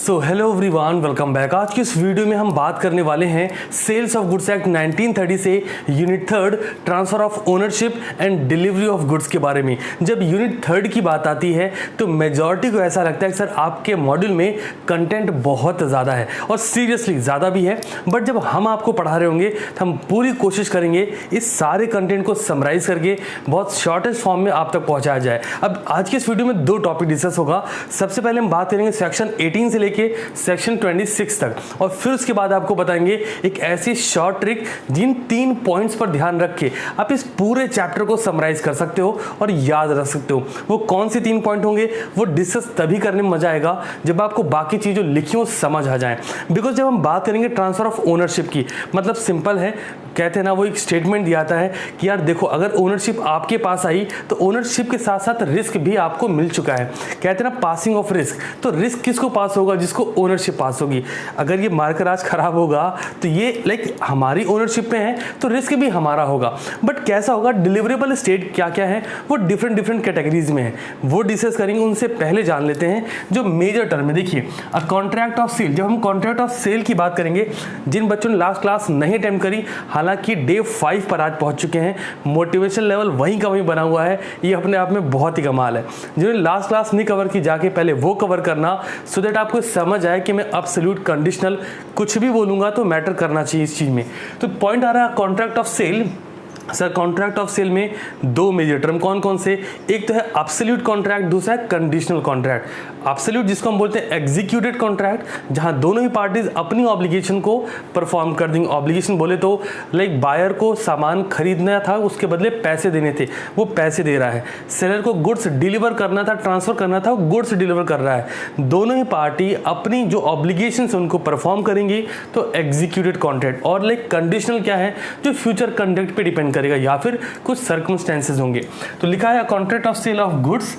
So hello everyone, welcome back. आज की इस वीडियो में हम बात करने वाले हैं सेल्स ऑफ गुड्स एक्ट 1930 से unit third transfer of ownership and delivery of goods के बारे में। जब यूनिट थर्ड की बात आती है तो मेजॉरिटी को ऐसा लगता है कि सर आपके मॉड्यूल में कंटेंट बहुत ज़्यादा है, और सीरियसली ज़्यादा भी है। बट जब हम आपको पढ़ा रहे होंगे तो हम पूरी कोशिश करेंगे इस सारे कंटेंट को समराइज करके बहुत शॉर्टेस्ट फॉर्म में आप तक पहुँचाया जाए। अब आज के इस वीडियो में दो टॉपिक डिस्कस होगा। सबसे पहले हम बात करेंगे सेक्शन 18 से लेके सेक्शन 26 तक, और फिर उसके बाद आपको बताएंगे एक ऐसी शॉर्ट ट्रिक जिन 3 पॉइंट्स पर ध्यान रख के आप इस पूरे चैप्टर को समराइज कर सकते हो और याद रख सकते हो। वो कौन से 3 पॉइंट होंगे वो डिस्कस तभी करने में मजा आएगा जब आपको बाकी चीज़ें लिखी हो समझ आ जाए। बिकॉज जब हम बात करेंगे ट्रांसफर ऑफ ओनरशिप की, मतलब सिंपल है, कहते हैं ना, वो एक स्टेटमेंट दिया आता है कि यार देखो, अगर ओनरशिप आपके पास आई तो ओनरशिप के साथ साथ रिस्क भी आपको मिल चुका है। कहते हैं ना पासिंग ऑफ रिस्क, तो रिस्क किसको पास होगा? जिसको ओनरशिप पास होगी। अगर ये मार्कर आज खराब होगा तो ये लाइक हमारी ओनरशिप में है तो रिस्क भी हमारा होगा। बट कैसा होगा? डिलीवरेबल स्टेट क्या क्या है वो डिफरेंट कैटेगरीज में है, वो डिस्कस करेंगे। उनसे पहले जान लेते हैं जो मेजर टर्म है। देखिए, अ कॉन्ट्रैक्ट ऑफ सेल। जब हम कॉन्ट्रैक्ट ऑफ सेल की बात करेंगे, जिन बच्चों ने लास्ट क्लास नहीं अटेम्प्ट करी, हालांकि डे 5 पर आज पहुंच चुके हैं, मोटिवेशन लेवल वहीं का वहीं बना हुआ है, ये अपने आप में बहुत ही कमाल है। जिन्होंने लास्ट क्लास नहीं कवर की, जाके पहले वो कवर करना, सो दैट आपको समझ आए कि मैं एब्सोल्यूट कंडीशनल कुछ भी बोलूंगा तो मैटर करना चाहिए इस चीज़ में। तो पॉइंट आ रहा है contract of sale. Sir contract of sale में 2 मेजर टर्म कौन कौन से? एक तो है एब्सोल्यूट कॉन्ट्रैक्ट, दूसरा है कंडीशनल कॉन्ट्रैक्ट। एब्सोल्यूट जिसको हम बोलते हैं एग्जीक्यूटेड कॉन्ट्रैक्ट, जहां दोनों ही पार्टीज अपनी ऑब्लिगेशन को परफॉर्म कर देंगे। ऑब्लिगेशन बोले तो लाइक बायर को सामान खरीदना था, उसके बदले पैसे देने थे, वो पैसे दे रहा है। सेलर को गुड्स डिलीवर करना था, ट्रांसफर करना था, वो गुड्स डिलीवर कर रहा है। दोनों ही पार्टी अपनी जो ऑब्लिगेशन है उनको परफॉर्म करेंगी, तो एग्जीक्यूटेड कॉन्ट्रैक्ट। और लाइक कंडीशनल क्या है? जो फ्यूचर कंडक्ट पे डिपेंड करेगा या फिर कुछ सर्कमस्टेंसेस होंगे। तो लिखा है contract of sale of goods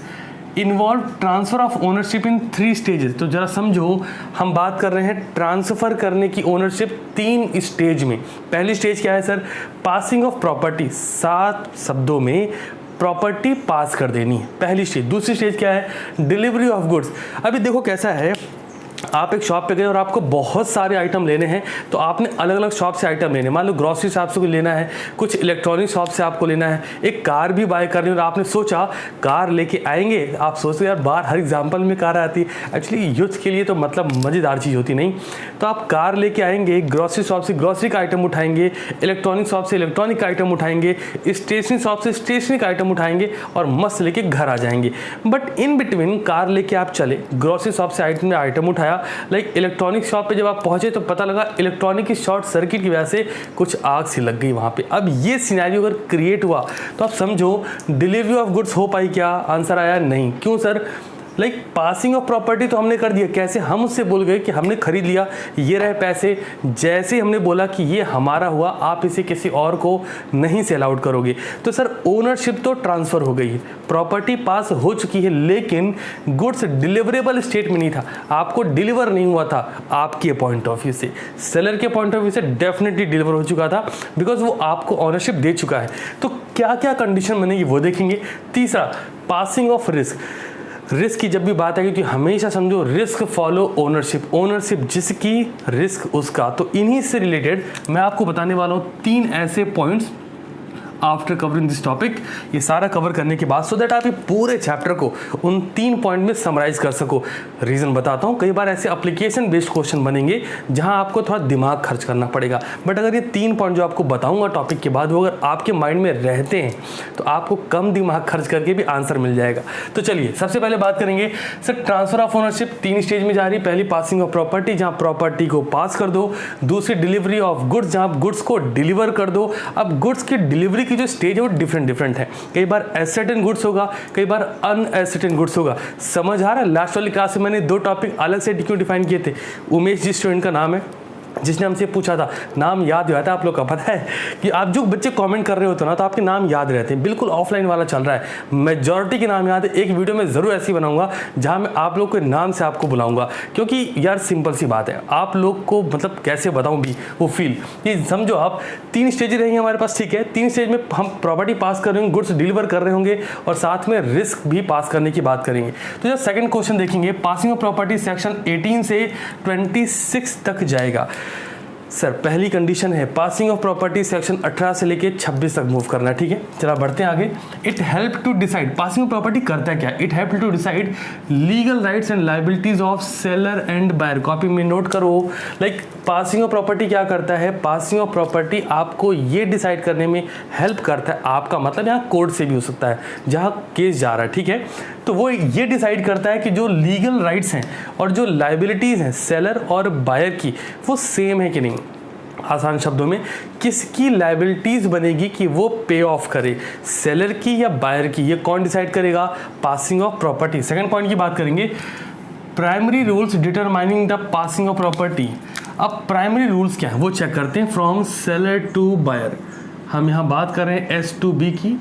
involve transfer of ownership in 3 stages. तो जरा समझो, हम बात कर रहे हैं ट्रांसफर करने की ओनरशिप 3 स्टेज में। पहली स्टेज क्या है सर? Passing of property. 7 शब्दों में प्रॉपर्टी पास कर देनी है, पहली स्टेज। दूसरी स्टेज क्या है? Delivery of goods. अभी देखो कैसा है, आप एक शॉप पे गए और आपको बहुत सारे आइटम लेने हैं, तो आपने अलग अलग शॉप से आइटम लेने, मान लो ग्रॉसरी शॉप से लेना है, कुछ इलेक्ट्रॉनिक शॉप से आपको लेना है, एक कार भी बाय करनी है, और आपने सोचा कार लेके आएंगे। आप सोचते यार बाहर हर एग्जाम्पल में कार आती है, एक्चुअली यूथ के लिए तो मतलब मज़ेदार चीज़ होती नहीं। तो आप कार लेके आएंगे, ग्रॉसरी शॉप से ग्रॉसरी का आइटम उठाएंगे, इलेक्ट्रॉनिक शॉप से इलेक्ट्रॉनिक का आइटम उठाएंगे, स्टेशनरी शॉप से स्टेशनरी का आइटम उठाएंगे और मस्त लेके घर आ जाएंगे। बट इन बिटवीन कार लेके आप चले, ग्रॉसरी शॉप से आइटम उठाया, लाइक इलेक्ट्रॉनिक शॉप पे जब आप पहुंचे तो पता लगा इलेक्ट्रॉनिक की शॉर्ट सर्किट की वजह से कुछ आग सी लग गई वहां पे। अब ये सिनेरियो अगर क्रिएट हुआ तो आप समझो डिलीवरी ऑफ गुड्स हो पाई क्या? आंसर आया नहीं। क्यों sir? Like passing of property तो हमने कर दिया, कैसे? हम उससे बोल गए कि हमने खरीद लिया, ये रहे पैसे। जैसे हमने बोला कि ये हमारा हुआ, आप इसे किसी और को नहीं सेल आउट करोगे, तो सर ओनरशिप तो ट्रांसफर हो गई है, प्रॉपर्टी पास हो चुकी है, लेकिन गुड्स डिलीवरेबल स्टेट में नहीं था, आपको डिलीवर नहीं हुआ था। आपके पॉइंट ऑफ व्यू से, सेलर के पॉइंट ऑफ व्यू से डेफिनेटली डिलीवर हो चुका था, बिकॉज वो आपको ओनरशिप दे चुका है। तो क्या क्या कंडीशन बनेगी वो देखेंगे। तीसरा, पासिंग ऑफ रिस्क। रिस्क की जब भी बात आएगी तो हमेशा समझो रिस्क फॉलो ओनरशिप। ओनरशिप जिसकी, रिस्क उसका। तो इन्हीं से रिलेटेड मैं आपको बताने वाला हूँ 3 ऐसे points after covering this topic. ये सारा कवर करने के बाद सो दैट आप ये पूरे चैप्टर को उन 3 पॉइंट में समराइज कर सको। रीज़न बताता हूँ, कई बार ऐसे एप्लीकेशन बेस्ड क्वेश्चन बनेंगे जहाँ आपको थोड़ा दिमाग खर्च करना पड़ेगा। बट अगर ये 3 पॉइंट जो आपको बताऊँगा टॉपिक के बाद, वो अगर आपके माइंड में रहते हैं तो आपको कम दिमाग खर्च करके भी आंसर मिल जाएगा। तो चलिए सबसे पहले बात करेंगे sir transfer of ownership 3 stage में जा रही है। पहली पासिंग ऑफ प्रॉपर्टी, जहाँ प्रॉपर्टी को पास कर दो। दूसरी डिलीवरी ऑफ गुड्स, जहाँ आप गुड्स को डिलीवर कर दो। अब गुड्स की डिलीवरी की जो स्टेज है वो डिफरेंट है। कई बार एसेटेन गुड्स होगा, कई बार अनएसेटेन गुड्स होगा। समझ आ रहा है? लास्ट वाली क्लास में मैंने 2 टॉपिक अलग से क्यों डिफाइन किए थे। उमेश जी स्टूडेंट का नाम है, जिसने हमसे पूछा था नाम याद हुआ था। आप लोग का पता है कि आप जो बच्चे कमेंट कर रहे होते ना तो आपके नाम याद रहते हैं, बिल्कुल ऑफलाइन वाला चल रहा है, मेजॉरिटी के नाम याद है। एक वीडियो में ज़रूर ऐसी बनाऊंगा जहां मैं आप लोग के नाम से आपको बुलाऊंगा, क्योंकि यार सिंपल सी बात है, आप लोग को मतलब कैसे बताऊं भी वो फील, ये समझो आप 3 स्टेज रहेंगे हमारे पास, ठीक है। 3 स्टेज में हम प्रॉपर्टी पास कर रहे होंगे, गुड्स डिलीवर कर रहे होंगे और साथ में रिस्क भी पास करने की बात करेंगे। तो जब सेकंड क्वेश्चन देखेंगे, पासिंग ऑफ प्रॉपर्टी सेक्शन 18 से 26 तक जाएगा। सर पहली कंडीशन है पासिंग ऑफ प्रॉपर्टी सेक्शन 18 से लेके 26 तक मूव करना है, ठीक है। चला बढ़ते हैं आगे। It help to decide, passing of property करता है क्या? It help to decide legal rights and liabilities of seller and buyer. Copy में नोट करो। लाइक पासिंग ऑफ प्रॉपर्टी क्या करता है? पासिंग ऑफ प्रॉपर्टी आपको ये डिसाइड करने में हेल्प करता है, आपका मतलब यहाँ कोर्ट से भी हो सकता है जहाँ केस जा रहा है, ठीक है। तो वो ये डिसाइड करता है कि जो लीगल राइट्स हैं और जो लाइबिलिटीज हैं सेलर और बायर की वो सेम है कि नहीं। आसान शब्दों में किसकी लाइबिलिटीज बनेगी कि वो पे ऑफ करे, सेलर की या बायर की, ये कौन डिसाइड करेगा? Passing of property. Second point की बात करेंगे, primary rules determining the passing of property. अब प्राइमरी रूल्स क्या है वो चेक करते हैं। फ्रॉम सेलर टू बायर, हम यहाँ बात कर रहे हैं S to B की।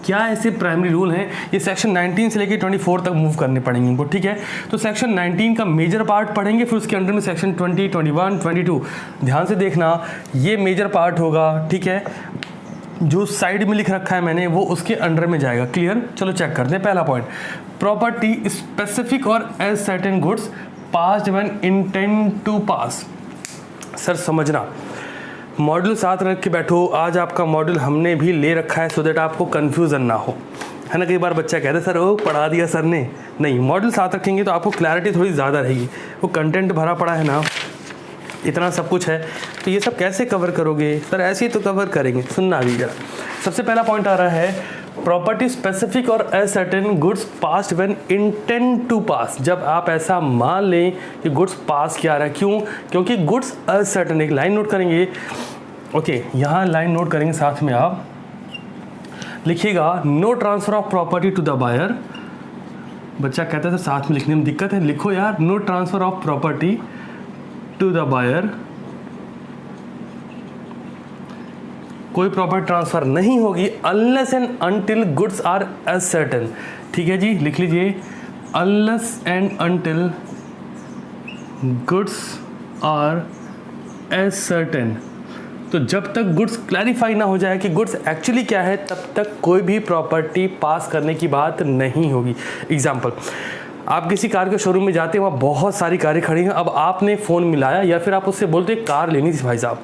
क्या ऐसे प्राइमरी रूल हैं? ये सेक्शन 19 से लेकर 24 तक मूव करने पड़ेंगे इनको, ठीक है। तो सेक्शन 19 का मेजर पार्ट पढ़ेंगे, फिर उसके अंडर में सेक्शन 20, 21, 22 ध्यान से देखना, ये मेजर पार्ट होगा, ठीक है। जो साइड में लिख रखा है मैंने वो उसके अंडर में जाएगा। क्लियर? चलो चेक करते हैं। पहला पॉइंट, प्रॉपर्टी स्पेसिफिक और ascertain goods passed when intend to pass. Sir समझना, मॉड्यूल साथ रख के बैठो। आज आपका मॉड्यूल हमने भी ले रखा है सो दैट आपको कन्फ्यूज़न ना हो, है ना। कई बार बच्चा कहता है सर वो पढ़ा दिया सर ने, नहीं, मॉड्यूल साथ रखेंगे तो आपको क्लैरिटी थोड़ी ज़्यादा रहेगी। वो कंटेंट भरा पड़ा है ना, इतना सब कुछ है, तो ये सब कैसे कवर करोगे? सर ऐसे ही तो कवर करेंगे, सुनना अभी जरा। सबसे पहला पॉइंट आ रहा है, प्रॉपर्टी स्पेसिफिक और ascertain goods passed when intend to pass. जब आप ऐसा मान लें कि गुड्स पास किया रहा है, क्यों? क्योंकि गुड्स असर्टेन, एक लाइन नोट करेंगे, ओके, यहाँ लाइन नोट करेंगे, साथ में आप लिखिएगा no transfer of property to the buyer. बच्चा कहता है सर साथ में लिखने में दिक्कत है, लिखो यार, no transfer of property to the buyer. कोई प्रॉपर्टी ट्रांसफर नहीं होगी unless and until goods are ascertain, ठीक है जी, लिख लीजिए, unless and until goods are ascertain. तो जब तक गुड्स क्लैरिफाई ना हो जाए कि गुड्स एक्चुअली क्या है, तब तक कोई भी प्रॉपर्टी पास करने की बात नहीं होगी। एग्जाम्पल, आप किसी कार के शोरूम में जाते हैं, वहाँ बहुत सारी कारें खड़ी हैं, अब आपने फ़ोन मिलाया या फिर आप उससे बोलते कार लेनी थी भाई साहब,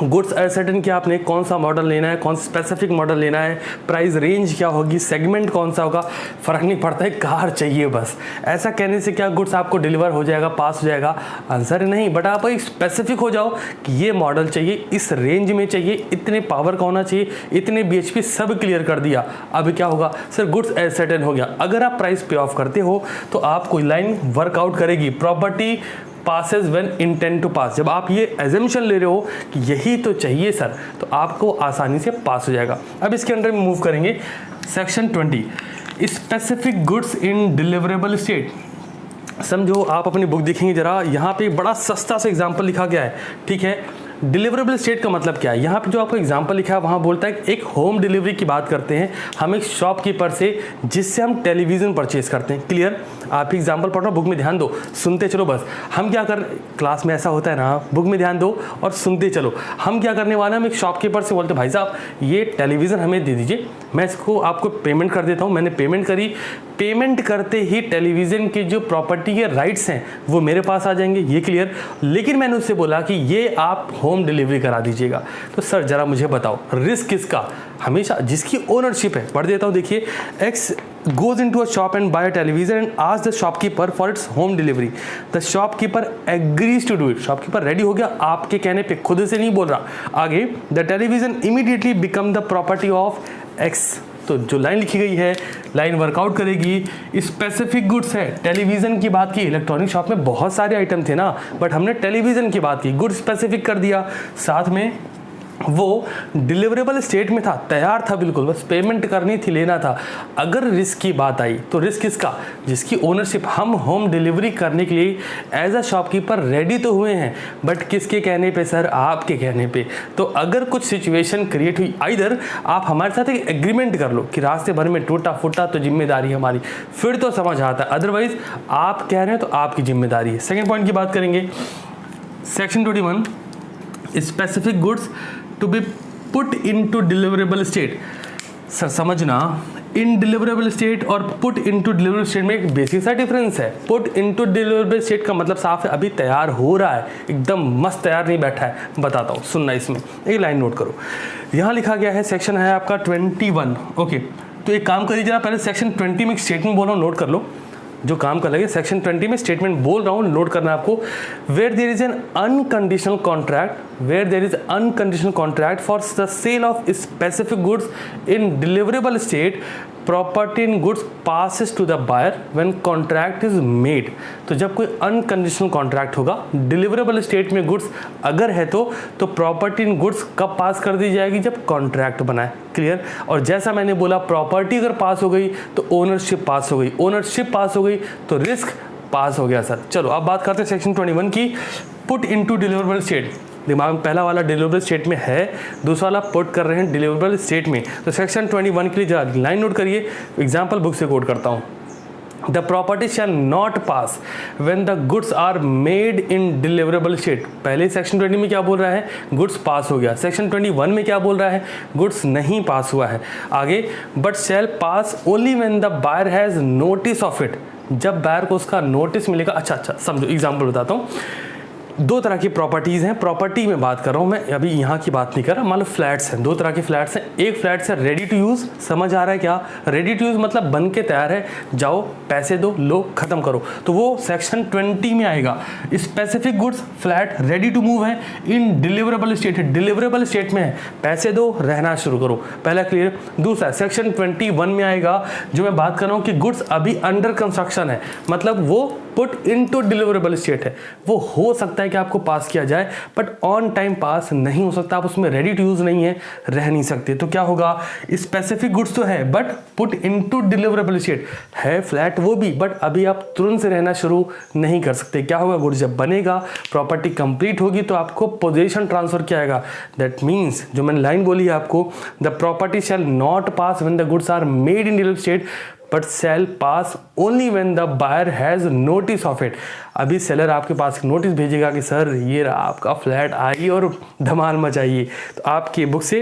गुड्स असर्टेन क्या आपने कौन सा मॉडल लेना है, कौन सा स्पेसिफिक मॉडल लेना है, प्राइस रेंज क्या होगी, सेगमेंट कौन सा होगा, फ़र्क नहीं पड़ता है, कार चाहिए बस। ऐसा कहने से क्या गुड्स आपको डिलीवर हो जाएगा, पास हो जाएगा? आंसर नहीं, बट आप एक स्पेसिफिक हो जाओ कि ये मॉडल चाहिए, इस रेंज में चाहिए, इतने पावर का होना चाहिए, इतने BHP, सब क्लियर कर दिया। अब क्या होगा? सर गुड्स असर्टेन हो गया। अगर आप प्राइस पे ऑफ करते हो तो आप कोई लाइन वर्कआउट करेगी, property passes when intend to pass. जब आप ये एजम्पशन ले रहे हो कि यही तो चाहिए सर, तो आपको आसानी से पास हो जाएगा। अब इसके अंडर में मूव करेंगे, section 20, specific goods in deliverable state. समझो, आप अपनी बुक देखेंगे जरा, यहाँ पे बड़ा सस्ता सा एग्जाम्पल लिखा गया है, ठीक है। डिलीवरेबल स्टेट का मतलब क्या है? यहाँ पे जो आपको एग्जांपल लिखा है वहाँ बोलता है कि एक होम डिलीवरी की बात करते हैं हम एक शॉपकीपर से जिससे हम टेलीविज़न परचेज करते हैं। क्लियर? आप एग्जांपल पढ़ रहे हो, बुक में ध्यान दो, सुनते चलो बस। हम क्या कर, क्लास में ऐसा होता है ना, बुक में ध्यान दो और सुनते चलो। हम क्या करने वाले हैं, हम एक शॉपकीपर से बोलते भाई साहब ये टेलीविज़न हमें दे दीजिए, मैं इसको आपको पेमेंट कर देता हूँ। मैंने पेमेंट करी, पेमेंट करते ही टेलीविज़न की जो प्रॉपर्टी के राइट्स हैं वो मेरे पास आ जाएंगे, ये क्लियर। लेकिन मैंने उससे बोला कि ये आप होम डिलीवरी करा दीजिएगा। तो सर जरा मुझे बताओ, रिस्क किसका? हमेशा जिसकी ओनरशिप है। पढ़ देता हूँ, देखिए, x goes into a shop and buy a television and asks the shopkeeper for its home delivery. The shopkeeper agrees to do it. shopkeeper ready हो गया आपके कहने पे, खुद से नहीं बोल रहा। आगे, the television immediately become the property of X. तो जो लाइन लिखी गई है, लाइन वर्कआउट करेगी। स्पेसिफिक गुड्स है, टेलीविज़न की बात की, इलेक्ट्रॉनिक शॉप में बहुत सारे आइटम थे ना, बट हमने टेलीविज़न की बात की, गुड स्पेसिफिक कर दिया। साथ में वो डिलीवरेबल स्टेट में था, तैयार था बिल्कुल, बस पेमेंट करनी थी, लेना था। अगर रिस्क की बात आई तो रिस्क किसका, जिसकी ओनरशिप, हम होम डिलीवरी करने के लिए एज अ शॉपकीपर रेडी तो हुए हैं, बट किसके कहने पे सर, आपके कहने पे। तो अगर कुछ सिचुएशन क्रिएट हुई, आइदर आप हमारे साथ एक एग्रीमेंट कर लो कि रास्ते भर में टूटा फूटा तो जिम्मेदारी हमारी, फिर तो समझ आता है, अदरवाइज आप कह रहे हैं तो आपकी जिम्मेदारी है। सेकेंड पॉइंट की बात करेंगे, section 21, specific goods to be put into deliverable state. Sir समझना, इन डिलीवरेबल स्टेट और पुट इनटू डिलीवरेबल स्टेट में एक बेसिक सा डिफरेंस है। पुट इनटू डिलीवरेबल स्टेट का मतलब साफ है, अभी तैयार हो रहा है, एकदम मस्त तैयार नहीं बैठा है। बताता हूँ, सुनना, इसमें एक लाइन नोट करो, यहाँ लिखा गया है, सेक्शन है आपका 21। ओके, तो एक काम करिए जरा, पहले सेक्शन 20 में एक स्टेटमेंट बोल रहा हूँ, नोट कर लो, जो काम कर लगे। सेक्शन 20 में स्टेटमेंट बोल रहा हूँ, नोट करना है आपको। Where there is an unconditional contract, where there is unconditional contract for the sale of specific goods in deliverable state, property in goods passes to the buyer when contract is made. तो जब कोई unconditional contract होगा deliverable state में goods अगर है तो property in goods कब पास कर दी जाएगी, जब कॉन्ट्रैक्ट बना है। क्लियर। और जैसा मैंने बोला, प्रॉपर्टी अगर पास हो गई तो ओनरशिप पास हो गई, ओनरशिप पास हो गई तो रिस्क पास हो गया सर। चलो अब बात करते हैं सेक्शन 21 की, पुट इनटू डिलीवरेबल स्टेट। दिमाग में पहला वाला डिलीवरेबल स्टेट में है, दूसरा वाला पुट कर रहे हैं डिलीवरेबल स्टेट में। तो सेक्शन 21 के लिए जरा लाइन नोट करिए, एग्जाम्पल बुक से कोट करता हूँ। The property shall not pass when the goods are made in deliverable state. पहले सेक्शन 20 में क्या बोल रहा है, गुड्स पास हो गया। सेक्शन 21 में क्या बोल रहा है, गुड्स नहीं पास हुआ है। आगे, but shall pass only when the buyer has notice of it. जब बायर को उसका नोटिस मिलेगा। अच्छा समझो, एग्जाम्पल बताता हूँ। दो तरह की प्रॉपर्टीज़ हैं, प्रॉपर्टी में बात कर रहा हूँ मैं, अभी यहाँ की बात नहीं कर रहा। मान लो फ्लैट्स हैं, दो तरह के फ्लैट्स हैं। एक फ्लैट्स है रेडी टू यूज़, समझ आ रहा है क्या, रेडी टू यूज़ मतलब बन के तैयार है, जाओ पैसे दो, लो खत्म करो, तो वो सेक्शन 20 में आएगा। Specific goods flat ready to move है, इन डिलीवरेबल स्टेट है, डिलीवरेबल स्टेट में है, पैसे दो, रहना शुरू करो। पहला क्लियर। दूसरा सेक्शन 21 में आएगा, जो मैं बात कर रहा हूँ कि गुड्स अभी अंडर कंस्ट्रक्शन है, मतलब वो पुट इनटू डिलीवरेबल स्टेट है। वो हो सकता है कि आपको पास किया जाए, बट ऑन टाइम पास नहीं हो सकता, आप उसमें रेडी टू यूज नहीं है, रह नहीं सकते। तो क्या होगा, स्पेसिफिक गुड्स तो है but put into deliverable state है, फ्लैट वो भी, बट अभी आप तुरंत से रहना शुरू नहीं कर सकते। क्या होगा, गुड्स जब बनेगा, प्रॉपर्टी कंप्लीट होगी तो आपको पोजीशन ट्रांसफर किया जाएगा। दैट मीन्स जो मैंने लाइन बोली है आपको, the property shall not pass when the goods are made in deliverable state but sale pass only when the buyer has notice of it. अभी सेलर आपके पास नोटिस भेजेगा कि सर ये रहा आपका फ्लैट, आइए और धमाल मचाइए। तो आपकी बुक से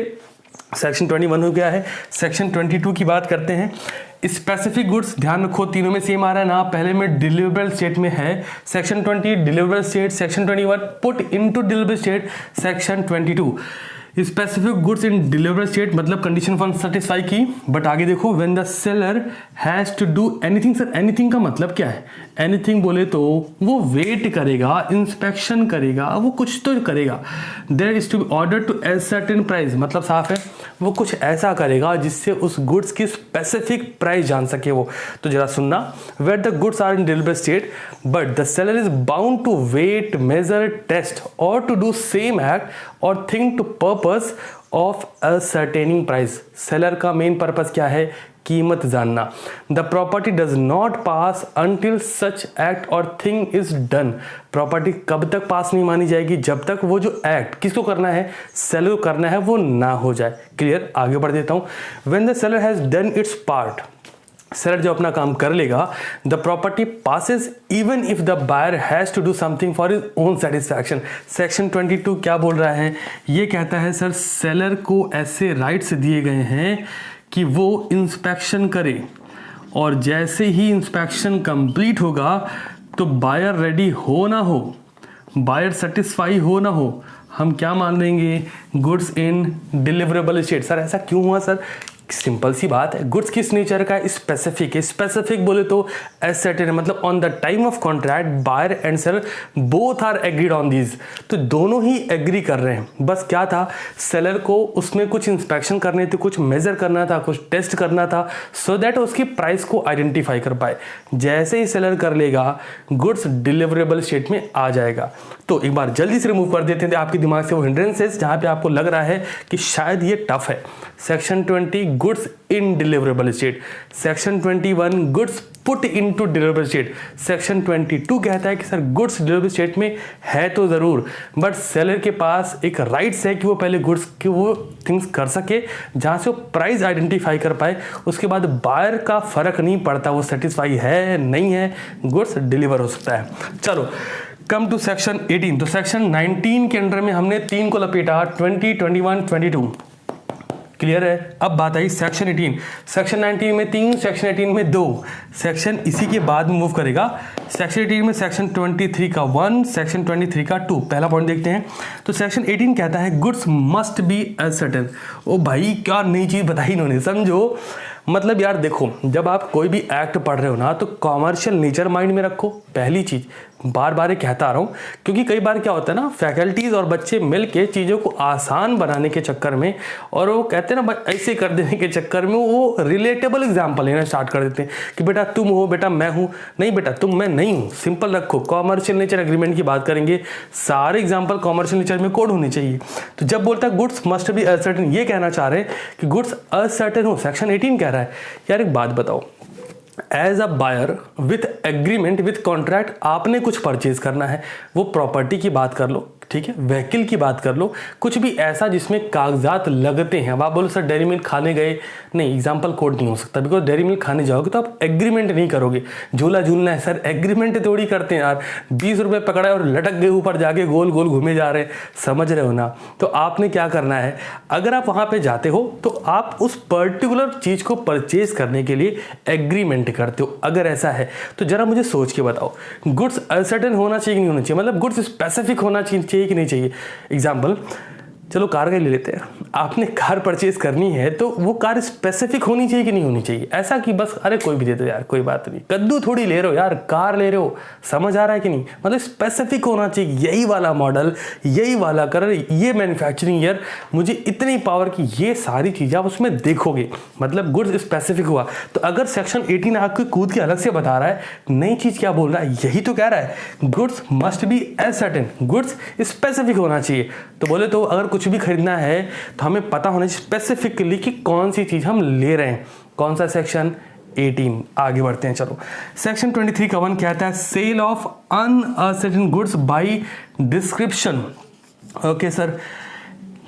सेक्शन 21 हो गया है। सेक्शन 22 की बात करते हैं। स्पेसिफिक गुड्स, ध्यान रखो तीनों में सेम आ रहा है ना, पहले में डिलीवरेबल स्टेट में है, section 20 deliverable state, section 21 put into deliverable state, section 22 specific goods in deliverable state मतलब कंडीशन फॉर सेटिस्फाई की। बट आगे देखो, when the seller has to do anything. Sir anything का मतलब क्या है, एनीथिंग बोले तो वो वेट करेगा, इंस्पेक्शन करेगा, वो कुछ तो करेगा। There is to be order to a certain price, मतलब साफ है वो कुछ ऐसा करेगा जिससे उस गुड्स की स्पेसिफिक प्राइस जान सके वो। तो जरा सुनना, where the goods are in deliverable state but the seller is bound to weigh, measure, test और टू डू सेम एक्ट और think to purpose of ascertaining price. Seller का मेन पर्पस क्या है, कीमत जानना। The property does not pass until such act और thing is done. Property कब तक पास नहीं मानी जाएगी, जब तक वो जो एक्ट किसको करना है, सेलर को करना है, वो ना हो जाए। क्लियर, आगे बढ़ देता हूं। When the seller has done its part, seller जो अपना काम कर लेगा, the property passes even if the buyer has to do something for his own satisfaction. Section 22 क्या बोल रहा है, ये कहता है सर सेलर को ऐसे राइट्स दिए गए हैं कि वो इंस्पेक्शन करे और जैसे ही इंस्पेक्शन कंप्लीट होगा तो बायर रेडी हो ना हो, बायर सेटिस्फाई हो ना हो, हम क्या मान लेंगे, goods in deliverable state. Sir ऐसा क्यों हुआ सर, सिंपल सी बात है, गुड्स किस नेचर का है? स्पेसिफिक है। स्पेसिफिक बोले तो एसेट है, मतलब on the time of contract buyer and seller both are agreed on these, तो दोनों ही एग्री कर रहे हैं। बस क्या था, सेलर को उसमें कुछ इंस्पेक्शन करने थे, कुछ मेजर करना था, कुछ टेस्ट करना था, सो दैट उसकी प्राइस को आइडेंटिफाई कर पाए। जैसे ही सेलर कर लेगा, गुड्स डिलीवरेबल स्टेट में आ जाएगा। तो एक बार जल्दी से रिमूव कर देते हैं आपके दिमाग से वो हिंड्रेंसेस जहां पे आपको लग रहा है कि शायद ये टफ है। Section 20 goods in deliverable state, section 21 goods put into deliverable state, section 22 कहता है कि सर गुड्स डिलीवरेबल स्टेट में है तो जरूर, बट सेलर के पास एक राइट्स है कि वो पहले गुड्स की वो थिंग्स कर सके जहां से वो प्राइस आइडेंटिफाई कर पाए, उसके बाद बायर का फर्क नहीं पड़ता वो सेटिस्फाई है नहीं है, गुड्स डिलीवर हो सकता है। चलो कम टू सेक्शन 18। तो सेक्शन 19 के अंडर में हमने 3 को लपेटा, 20, 21, 22, क्लियर है। अब बात आई सेक्शन 18। सेक्शन 19 में 3, सेक्शन 18 में 2, सेक्शन इसी के बाद में मूव करेगा। सेक्शन 18 में सेक्शन 23 का 1, सेक्शन 23 का 2। पहला पॉइंट देखते हैं। तो सेक्शन 18 कहता है goods must be ascertain. ओ भाई क्या नई चीज बताई इन्होंने, समझो। मतलब यार देखो, जब आप कोई भी एक्ट पढ़ रहे हो ना, तो कॉमर्शियल नेचर माइंड में रखो। पहली चीज बार बार कहता आ रहा हूँ, क्योंकि कई बार क्या होता है ना, फैकल्टीज और बच्चे मिलके चीज़ों को आसान बनाने के चक्कर में और वो कहते हैं ना ऐसे कर देने के चक्कर में वो रिलेटेबल एग्जाम्पल लेना स्टार्ट कर देते हैं कि बेटा तुम हो, बेटा मैं हूँ। नहीं बेटा तुम मैं नहीं हूँ, सिंपल रखो। कॉमर्शियल नेचर एग्रीमेंट की बात करेंगे, सारे एग्जाम्पल कॉमर्शियल नेचर में कोड होने चाहिए। तो जब बोलता है गुड्स मस्ट बी अनसर्टेन, ये कहना चाह रहे हैं कि गुड्स अनसर्टेन हो। सेक्शन 18 कह रहा है यार एक बात बताओ, as a buyer with agreement with contract आपने कुछ परचेज करना है, वो प्रॉपर्टी की बात कर लो, ठीक है, व्हीकल की बात कर लो, कुछ भी ऐसा जिसमें कागजात लगते हैं। अब आप बोलो सर डेयरी मिल्क खाने गए, नहीं एग्जाम्पल कोड नहीं हो सकता, बिकॉज डेयरी मिल्क खाने जाओगे तो आप एग्रीमेंट नहीं करोगे। झूला झूलना है सर, एग्रीमेंट थोड़ी करते हैं यार। 20 रुपए पकड़ा और लटक गए ऊपर जाके, गोल गोल घूमे जा रहे हैं, समझ रहे हो ना। तो आपने क्या करना है, अगर आप वहां पे जाते हो तो आप उस पर्टिकुलर चीज को परचेज करने के लिए एग्रीमेंट करते हो। अगर ऐसा है तो जरा मुझे सोच के बताओ, गुड्स अनसर्टेन होना चाहिए कि नहीं होना चाहिए, मतलब गुड्स स्पेसिफिक होना चाहिए कि नहीं चाहिए। एग्जाम्पल चलो कार का ले लेते हैं, आपने कार परचेज करनी है तो वो कार स्पेसिफिक होनी चाहिए कि नहीं होनी चाहिए। ऐसा कि बस अरे कोई भी दे दो यार, कोई बात नहीं, कद्दू थोड़ी ले रहे हो यार, कार ले रहे हो, समझ आ रहा है कि नहीं। मतलब स्पेसिफिक होना चाहिए, यही वाला मॉडल, यही वाला कलर, ये मैन्युफैक्चरिंग ईयर, मुझे इतनी पावर की, ये सारी चीजें आप उसमें देखोगे, मतलब गुड्स स्पेसिफिक हुआ। तो अगर सेक्शन 18 आपको कूद के अलग से बता रहा है, नई चीज क्या बोल रहा है, यही तो कह रहा है goods must be ascertain, goods specific होना चाहिए। तो बोले तो अगर कुछ भी खरीदना है तो हमें पता होना चाहिए स्पेसिफिकली कि कौन सी चीज हम ले रहे हैं। कौन सा सेक्शन 18। आगे बढ़ते हैं, चलो सेक्शन 23 का 1 कहता है sale of uncertain goods by description. Okay sir,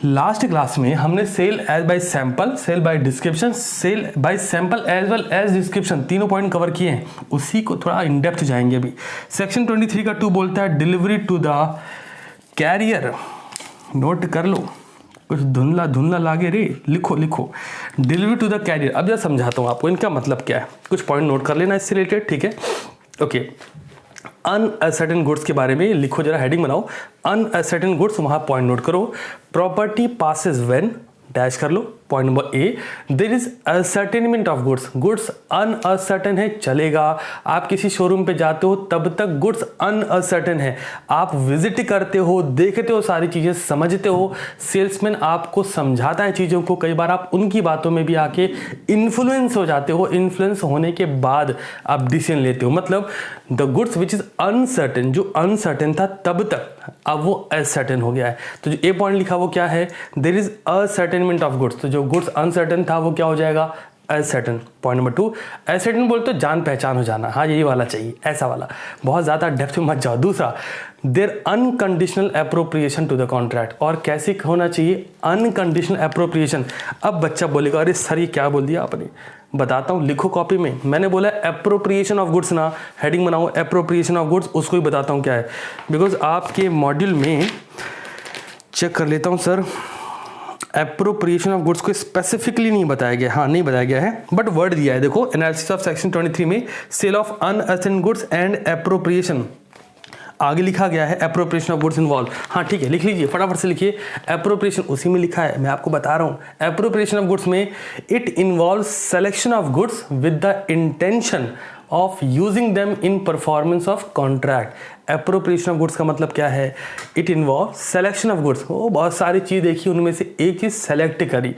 last class में हमने sale as by sample, sale by description, sale by sample as well as description, तीनों पॉइंट कवर किए हैं। उसी को थोड़ा इन डेप्थ जाएंगे अभी। सेक्शन 23 का 2 बोलता है delivery to the carrier. Note कर लो, कुछ धुंधला धुंधला लागे रे, लिखो लिखो, डिलीवरी टू द कैरियर। अब जरा समझाता हूँ आपको इनका मतलब क्या है, कुछ पॉइंट नोट कर लेना इससे रिलेटेड, ठीक है। ओके, अनसर्टेन गुड्स के बारे में लिखो, जरा हेडिंग बनाओ, अनसर्टेन गुड्स, वहां पॉइंट नोट करो। प्रॉपर्टी पासेस व्हेन, डैश कर लो, point number A, there is ascertainment of goods, goods unascertain है, चलेगा। आप किसी शोरूम पे जाते हो तब तक गुड्स अनअसर्टेन है, आप विजिट करते हो, देखते हो, सारी चीजें समझते हो, सेल्समैन आपको समझाता है चीजों को, कई बार आप उनकी बातों में भी आके इन्फ्लुएंस हो जाते हो, इन्फ्लुएंस होने के बाद आप डिसीजन लेते हो। मतलब the goods which is uncertain, जो अनसर्टेन था तब तक, अब वो असर्टेन हो गया है। तो जो ए पॉइंट लिखा वो क्या है, there is ascertainment of goods, तो जो गुड्स अनसर्टेन था वो क्या हो जाएगा, असर्टेन। पॉइंट नंबर 2, असर्टेन बोल तो जान पहचान हो जाना, हाँ यही वाला चाहिए, ऐसा वाला, बहुत ज्यादा डेप्थ में मत जाओ। दूसरा, there unconditional appropriation to the contract, और कैसे होना चाहिए, अनकंडीशनल अप्रोप्रिएशन। अब बच्चा बोलेगा अरे सर ये क्या बोल दिया आपने, बताता हूँ, लिखो कॉपी में, मैंने बोला अप्रोप्रिएशन ऑफ गुड्स ना, हेडिंग बनाओ अप्रोप्रिएशन ऑफ गुड्स, उसको ही बताता हूँ क्या है, बिकॉज आपके मॉड्यूल में चेक कर लेता हूँ सर, एप्रोप्रिएशन ऑफ गुड्स को स्पेसिफिकली नहीं बताया गया, हाँ नहीं बताया गया है, बट वर्ड दिया है, देखो एनालिसिस ऑफ सेक्शन 23 में, sale of unascertain goods and appropriation. आगे लिखा गया है एप्रोप्रिएशन ऑफ गुड्स इन्वॉल्व। हाँ ठीक है, लिख लीजिए, फटाफट से लिखिए। एप्रोप्रिएशन उसी में लिखा है, मैं आपको बता रहा हूँ। एप्रोप्रिएशन ऑफ गुड्स में it involve selection of goods with the intention of using them in performance of contract. Appropriation of goods का मतलब क्या है? It involve selection of goods. वो बहुत सारी चीज़ देखी, उनमें से एक चीज़ सेलेक्ट करी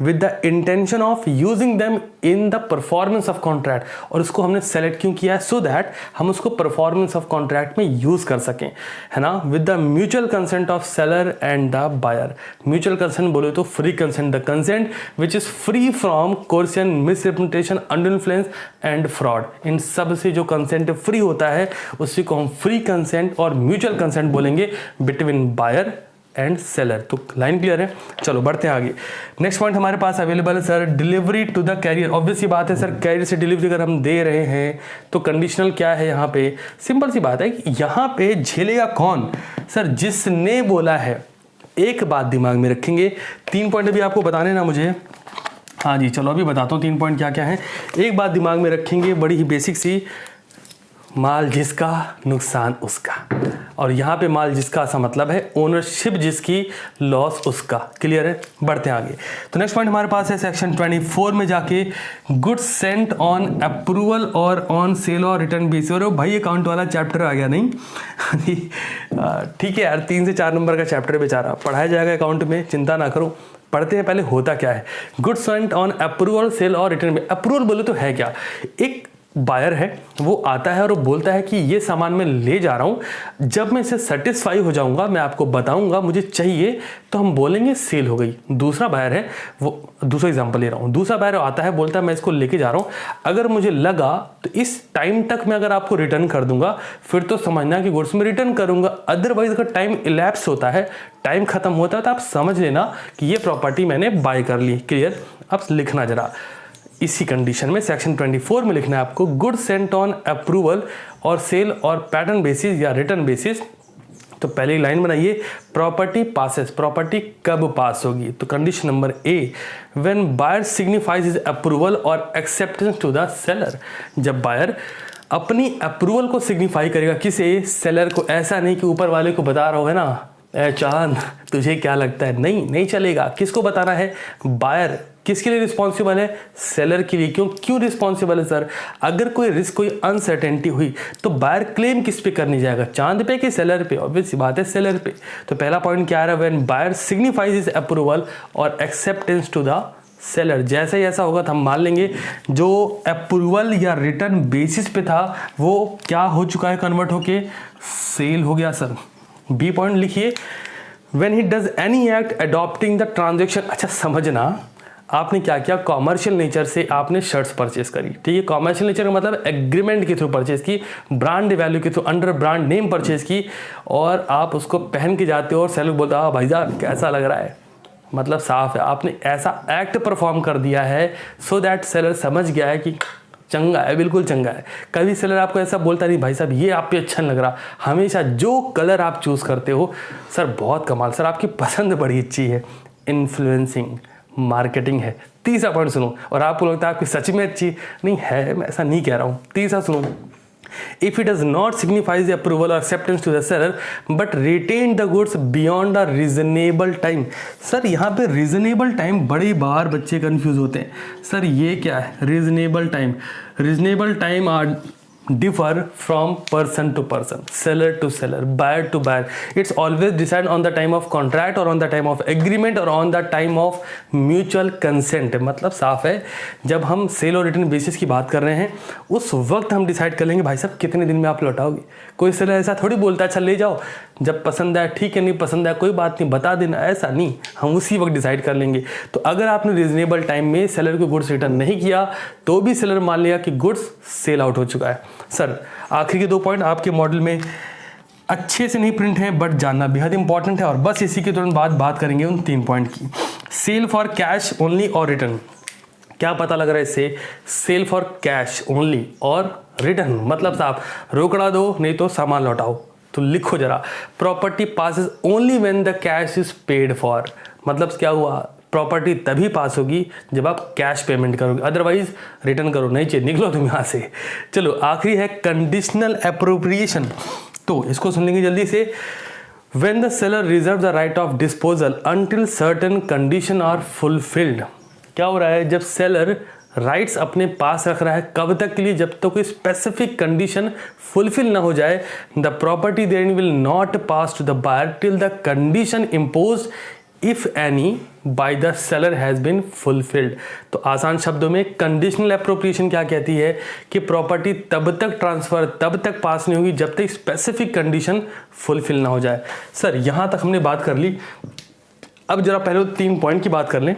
with the intention of using them in the performance of contract, और उसको हमने सेलेक्ट क्यों किया है? सो दैट हम उसको परफॉर्मेंस ऑफ कॉन्ट्रैक्ट में यूज कर सकें, है ना। With the mutual consent of seller and the buyer. Mutual consent बोले तो free consent, the consent which is free from coercion, misrepresentation, under influence and fraud. इन सब से जो कंसेंट फ्री होता है उसी को हम फ्री कंसेंट और म्यूचुअल कंसेंट बोलेंगे बिटवीन बायर एंड सेलर। तो लाइन क्लियर है? चलो बढ़ते हैं आगे। नेक्स्ट पॉइंट हमारे पास अवेलेबल है sir, delivery to the carrier. Obvious सी बात है सर, कैरियर से डिलीवरी अगर हम दे रहे हैं तो कंडीशनल क्या है यहाँ पे? सिंपल सी बात है कि यहाँ पे झेलेगा कौन? सर जिसने बोला है। एक बात दिमाग में रखेंगे, 3 पॉइंट अभी आपको बताने ना मुझे। हाँ जी चलो अभी बताता हूँ 3 पॉइंट क्या क्या है। एक बात दिमाग में रखेंगे बड़ी ही बेसिक सी, माल जिसका नुकसान उसका। और यहाँ पे माल जिसका सा मतलब है ओनरशिप जिसकी, लॉस उसका। क्लियर है? बढ़ते हैं आगे। तो नेक्स्ट पॉइंट हमारे पास है सेक्शन 24 में जाके, गुड्स सेंट ऑन अप्रूवल और ऑन सेल और रिटर्न बेसिस। और भाई अकाउंट वाला चैप्टर आ गया नहीं? ठीक है यार, 3 से 4 नंबर का चैप्टर बेचारा पढ़ाया जाएगा अकाउंट में, चिंता ना करो। पढ़ते हैं पहले होता क्या है। Goods sent on approval, sale और रिटर्न। अप्रूवल बोले तो है क्या? एक बायर है, वो आता है और वो बोलता है कि ये सामान मैं ले जा रहा हूं, जब मैं इसे सेटिस्फाई हो जाऊंगा मैं आपको बताऊंगा मुझे चाहिए, तो हम बोलेंगे सेल हो गई। दूसरा बायर है, वो दूसरा एग्जांपल ले रहा हूं, दूसरा बायर आता है, बोलता है मैं इसको लेके जा रहा हूं, अगर मुझे लगा तो इस टाइम तक मैं अगर आपको रिटर्न कर दूंगा, फिर तो समझना कि गुड्स में रिटर्न करूंगा। अदरवाइज अगर टाइम इलैप्स होता है, टाइम खत्म होता है, तो आप समझ लेना कि ये प्रॉपर्टी मैंने बाय कर ली। क्लियर? अब लिखना जरा इसी कंडीशन में सेक्शन 24 में लिखना है आपको, गुड्स सेंट ऑन अप्रूवल और सेल और पैटर्न बेसिस या रिटर्न बेसिस। तो पहली लाइन बनाइए, प्रॉपर्टी पासेस। प्रॉपर्टी कब पास होगी? तो condition number A, when buyer signifies his approval और एक्सेप्टेंस टू द सेलर। जब बायर अपनी अप्रूवल को सिग्निफाई करेगा, किसे? सेलर को। ऐसा नहीं कि ऊपर वाले को बता रहा हो है ना, ए चांद तुझे क्या लगता है, नहीं चलेगा। किसको बताना है? बायर। किसके लिए रिस्पॉन्सिबल है? सेलर के लिए। क्यों रिस्पॉन्सिबल है सर? अगर कोई रिस्क, कोई अनसर्टेनिटी हुई तो बायर क्लेम किस पे करने जाएगा? चांद पे कि सेलर पे? ऑब्वियस सी बात है सेलर पे। तो पहला पॉइंट क्या आ रहा है? When buyer signifies his approval और एक्सेप्टेंस टू द सेलर। जैसे ही ऐसा होगा तो हम मान लेंगे जो अप्रूवल या रिटर्न बेसिस पे था वो क्या हो चुका है, कन्वर्ट होके सेल हो गया सर। बी पॉइंट लिखिए, when he does any act adopting the transaction. अच्छा समझना, आपने क्या किया? कॉमर्शियल नेचर से आपने शर्ट्स परचेस करी, ठीक है। कॉमर्शियल नेचर का मतलब एग्रीमेंट के थ्रू परचेस की, ब्रांड वैल्यू के through, under brand name purchase की, और आप उसको पहन के जाते हो और सेलर बोलता है भाई साहब कैसा लग रहा है। मतलब साफ है, आपने ऐसा एक्ट परफॉर्म कर दिया है सो दैट सेलर समझ गया है कि चंगा है, बिल्कुल चंगा है। कभी सेलर आपको ऐसा बोलता नहीं भाई साहब ये आप पे अच्छा नहीं लग रहा। हमेशा जो कलर आप चूज करते हो सर बहुत कमाल, सर आपकी पसंद बड़ी अच्छी है। इन्फ्लुएंसिंग मार्केटिंग है। तीसरा पॉइंट सुनो, और आपको लगता है आपकी सच में अच्छी नहीं है, मैं ऐसा नहीं कह रहा हूँ। तीसरा सुनो, if it does not signify the approval or acceptance to the seller but retain the goods beyond a reasonable time। Sir यहाँ पे reasonable time बड़ी बार बच्चे कंफ्यूज होते हैं। सर ये क्या है? reasonable time, reasonable time are differ from person to person, seller to seller, buyer to buyer. It's always decide on the time of contract or on the time of agreement or on the time of mutual consent। मतलब साफ है, जब हम cell और return basis की बात कर रहे हैं उस वक्त हम डिसाइड कर लेंगे भाई साहब कितने दिन में आप लौटाओगे। कोई सेलर ऐसा थोड़ी बोलता है अच्छा ले जाओ, जब पसंद आए ठीक है, नहीं पसंद आए कोई बात नहीं बता देना, ऐसा नहीं, हम उसी वक्त डिसाइड कर लेंगे। तो अगर आपने रीजनेबल टाइम में सेलर को गुड्स रिटर्न नहीं किया तो भी सेलर मान लिया कि गुड्स सेल आउट हो चुका है। सर आखिरी के 2 पॉइंट आपके मॉडल में अच्छे से नहीं प्रिंट हैं बट जानना बेहद इंपॉर्टेंट है, और बस इसी के तुरंत बाद बात करेंगे उन 3 पॉइंट की। सेल फॉर कैश ओनली और रिटर्न। क्या पता लग रहा है इससे? सेल फॉर कैश ओनली और रिटर्न मतलब साहब रोकड़ा दो नहीं तो सामान लौटाओ। तो लिखो जरा, property passes only when the cash is paid for. मतलब क्या हुआ? प्रॉपर्टी तभी पास होगी जब आप कैश पेमेंट करोगे, अदरवाइज रिटर्न करो, नहीं चाहिए निकलो तुम यहाँ से। चलो आखिरी है कंडीशनल एप्रोप्रिएशन। तो इसको सुन लेंगे जल्दी से। When the seller reserves the right of disposal until certain condition are fulfilled, क्या हो रहा है, जब सेलर राइट्स अपने पास रख रहा है कब तक के लिए, जब तक कोई स्पेसिफिक कंडीशन फुलफिल ना हो जाए। The property then will not pass to the buyer till the condition impose if any by the seller has been fulfilled. तो आसान शब्दों में कंडीशनल एप्रोप्रिएशन क्या कहती है कि प्रॉपर्टी तब तक ट्रांसफ़र तब तक पास नहीं होगी जब तक स्पेसिफिक कंडीशन फुलफिल ना हो जाए। सर यहाँ तक हमने बात कर ली, अब जरा पहले 3 पॉइंट की बात कर लें,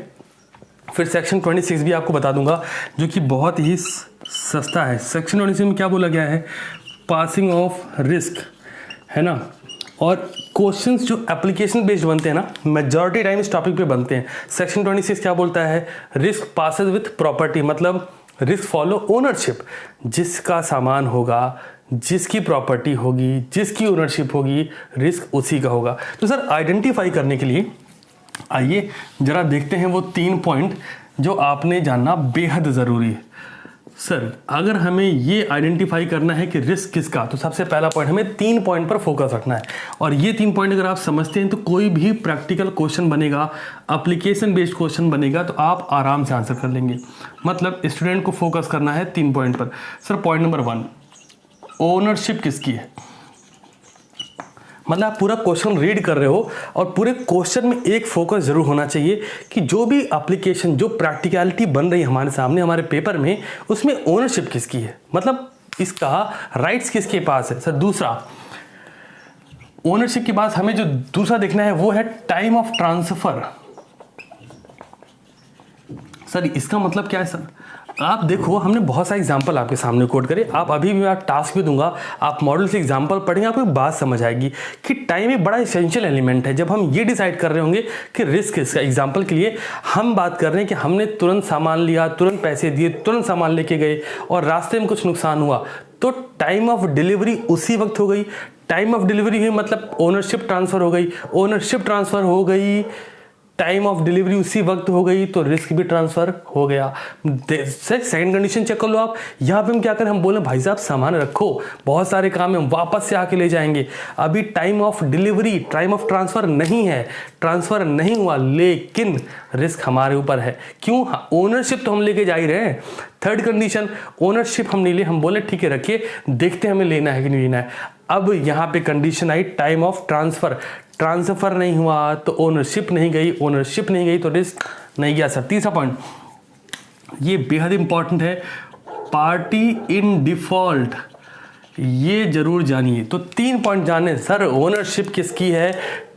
फिर सेक्शन 26 भी आपको बता दूंगा जो कि बहुत ही सस्ता है। सेक्शन 26 में क्या बोला गया है, पासिंग ऑफ रिस्क, है ना। और क्वेश्चंस जो एप्लीकेशन बेस्ड बनते हैं ना, मेजॉरिटी टाइम इस टॉपिक पे बनते हैं। सेक्शन 26 क्या बोलता है, रिस्क पासेस विथ प्रॉपर्टी, मतलब रिस्क फॉलो ओनरशिप। जिसका सामान होगा, जिसकी प्रॉपर्टी होगी, जिसकी ओनरशिप होगी, रिस्क उसी का होगा। तो सर आइडेंटिफाई करने के लिए आइए जरा देखते हैं वो 3 पॉइंट जो आपने जानना बेहद ज़रूरी है। सर अगर हमें ये आइडेंटिफाई करना है कि रिस्क किसका, तो सबसे पहला पॉइंट हमें 3 पॉइंट पर फोकस रखना है। और ये 3 पॉइंट अगर आप समझते हैं तो कोई भी प्रैक्टिकल क्वेश्चन बनेगा, एप्लीकेशन बेस्ड क्वेश्चन बनेगा, तो आप आराम से आंसर कर लेंगे। मतलब स्टूडेंट को फोकस करना है 3 पॉइंट पर। सर पॉइंट नंबर 1, ओनरशिप किसकी है। मतलब आप पूरा क्वेश्चन रीड कर रहे हो और पूरे क्वेश्चन में एक फोकस जरूर होना चाहिए कि जो भी एप्लीकेशन, जो प्रैक्टिकलिटी बन रही है हमारे सामने हमारे पेपर में, उसमें ओनरशिप किसकी है, मतलब इसका राइट्स किसके पास है। सर दूसरा, ओनरशिप के बाद हमें जो दूसरा देखना है वो है टाइम ऑफ ट्रांसफर। सर इसका मतलब क्या है। सर आप देखो, हमने बहुत सारे एग्जाम्पल आपके सामने कोट करे, आप अभी भी मैं टास्क भी दूंगा, आप मॉडल से एग्जाम्पल पढ़ेंगे, आपको एक बात समझ आएगी कि टाइम एक बड़ा इसेंशियल एलिमेंट है। जब हम ये डिसाइड कर रहे होंगे कि रिस्क इसका, एग्जाम्पल के लिए हम बात कर रहे हैं कि हमने तुरंत सामान लिया, तुरंत पैसे दिए, तुरंत सामान लेके गए और रास्ते में कुछ नुकसान हुआ, तो टाइम ऑफ डिलीवरी उसी वक्त हो गई। टाइम ऑफ डिलीवरी हुई मतलब ओनरशिप ट्रांसफ़र हो गई, ओनरशिप ट्रांसफ़र हो गई, टाइम ऑफ डिलीवरी उसी वक्त हो गई, तो रिस्क भी ट्रांसफर हो गया। सेकंड कंडीशन चेक कर लो आप। यहाँ पे हम क्या करें, हम बोले भाई साहब सामान रखो, बहुत सारे काम है, वापस से आके ले जाएंगे। अभी time of delivery, time of transfer नहीं है, ट्रांसफर नहीं हुआ, लेकिन रिस्क हमारे ऊपर है। क्यों, ओनरशिप तो हम लेके जा ही रहे हैं। थर्ड कंडीशन, ओनरशिप हम नहीं ले, हम बोले ठीक है रखिए, देखते हैं हमें लेना है कि नहीं लेना है। अब यहाँ पे condition I time of transfer, transfer नहीं हुआ तो ओनरशिप नहीं गई, ओनरशिप नहीं गई तो रिस्क नहीं गया। सर तीसरा पॉइंट, ये बेहद इंपॉर्टेंट है, पार्टी इन डिफॉल्ट, ये जरूर जानिए। तो 3 पॉइंट जाने, सर ओनरशिप किसकी है,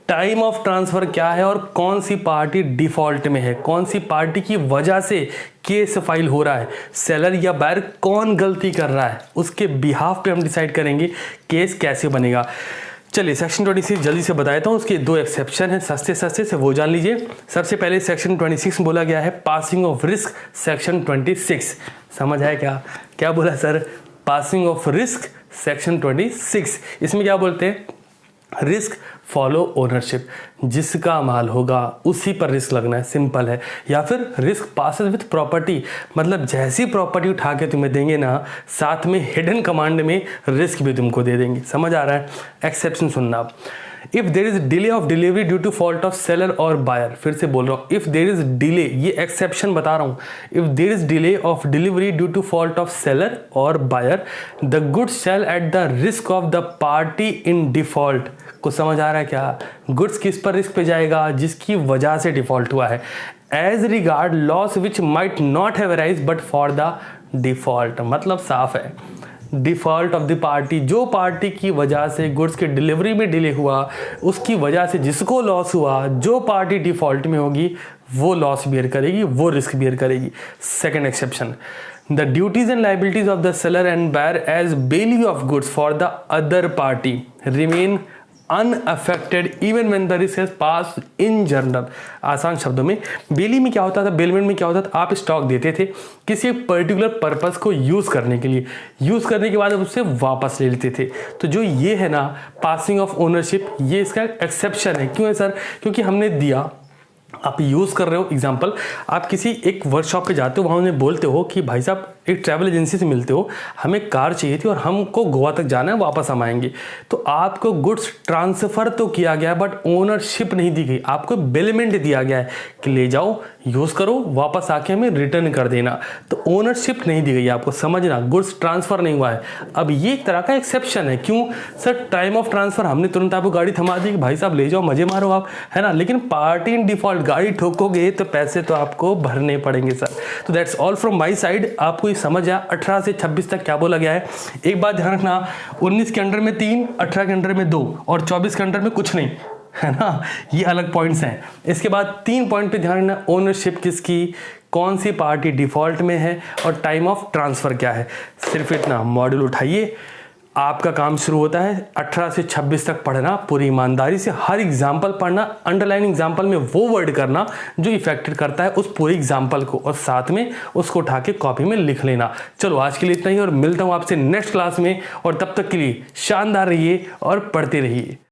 टाइम ऑफ ट्रांसफर क्या है और कौन सी पार्टी डिफॉल्ट में है, कौन सी पार्टी की वजह से केस फाइल हो रहा है, सेलर या बायर कौन गलती कर रहा है, उसके बिहाफ पे हम डिसाइड करेंगे केस कैसे बनेगा। चलिए सेक्शन 26 जल्दी से बताता हूँ, उसके 2 एक्सेप्शन हैं सस्ते सस्ते से, वो जान लीजिए। सबसे पहले सेक्शन 26 में बोला गया है पासिंग ऑफ रिस्क, सेक्शन 26 समझ आया क्या, क्या बोला sir, passing of risk section 26। इसमें क्या बोलते हैं, रिस्क फॉलो ओनरशिप, जिसका माल होगा उसी पर रिस्क लगना है, सिंपल है। या फिर रिस्क पासेस विथ प्रॉपर्टी, मतलब जैसी प्रॉपर्टी उठा के तुम्हें देंगे ना, साथ में हिडन कमांड में रिस्क भी तुमको दे देंगे। समझ आ रहा है। एक्सेप्शन सुनना आप, if there is delay of delivery due to fault of seller और बायर, फिर से बोल रहा हूँ, इफ देर इज डिले, ये एक्सेप्शन बता रहा हूँ, if there is delay of delivery due to fault of seller और buyer, the goods shall at the risk of the party in default. कुछ समझ आ रहा है क्या, गुड्स किस पर रिस्क पे जाएगा, जिसकी वजह से डिफॉल्ट हुआ है। As regard loss which might not have arise but for the default, मतलब साफ है, डिफॉल्ट ऑफ द पार्टी, जो पार्टी की वजह से गुड्स के डिलीवरी में डिले हुआ, उसकी वजह से जिसको लॉस हुआ, जो पार्टी डिफॉल्ट में होगी वो लॉस बियर करेगी, वो रिस्क बियर करेगी। Second exception, the duties and liabilities of the seller and buyer as bailee of goods for the other party remain unaffected even when the risk has passed in general. आसान शब्दों में, बेली में क्या होता था, bailment में क्या होता था, आप स्टॉक देते थे किसी एक पर्टिकुलर पर्पस को यूज करने के लिए, यूज करने के बाद उससे वापस ले लेते थे। तो जो ये है ना पासिंग ऑफ ओनरशिप, ये इसका एक्सेप्शन है। क्यों है सर, क्योंकि हमने दिया, आप यूज़ कर रहे हो। एग्जाम्पल, आप किसी एक वर्कशॉप पे जाते हो, वहाँ उन्हें बोलते हो कि भाई साहब एक ट्रैवल एजेंसी से मिलते हो, हमें कार चाहिए थी और हमको गोवा तक जाना है, वापस हम आएंगे, तो आपको गुड्स ट्रांसफ़र तो किया गया बट ओनरशिप नहीं दी गई। आपको बेलमेंट दिया गया है कि ले जाओ, यूज़ करो, वापस आके हमें रिटर्न कर देना, तो ओनरशिप नहीं दी गई आपको, समझना, गुड्स ट्रांसफ़र नहीं हुआ है। अब ये एक तरह का एक्सेप्शन है। क्यों सर? टाइम ऑफ ट्रांसफ़र हमने तुरंत आपको गाड़ी थमा दी कि भाई साहब ले जाओ, मज़े मारो आप, है ना, लेकिन पार्टी इन डिफ़ॉल्ट गाड़ी ठोकोगे तो पैसे तो आपको भरने पड़ेंगे सर। तो that's all from my side. आपको ये समझ आया 18 से 26 तक क्या बोला गया है। एक बात ध्यान रखना, 19 के अंडर में 3, 18 के अंडर में 2 और 24 के अंडर में कुछ नहीं, है ना, ये अलग पॉइंट्स हैं। इसके बाद 3 पॉइंट पे ध्यान रखना, ओनरशिप किसकी, कौन सी पार्टी डिफ़ॉल्ट में है और टाइम ऑफ ट्रांसफ़र क्या है। सिर्फ इतना मॉड्यूल उठाइए, आपका काम शुरू होता है 18 से 26 तक पढ़ना, पूरी ईमानदारी से हर एग्जाम्पल पढ़ना, अंडरलाइन एग्जाम्पल में वो वर्ड करना जो इफेक्टेड करता है उस पूरे एग्जाम्पल को, और साथ में उसको उठा के कॉपी में लिख लेना। चलो आज के लिए इतना ही और मिलता हूँ आपसे नेक्स्ट क्लास में, और तब तक के लिए शानदार रहिए और पढ़ते रहिए।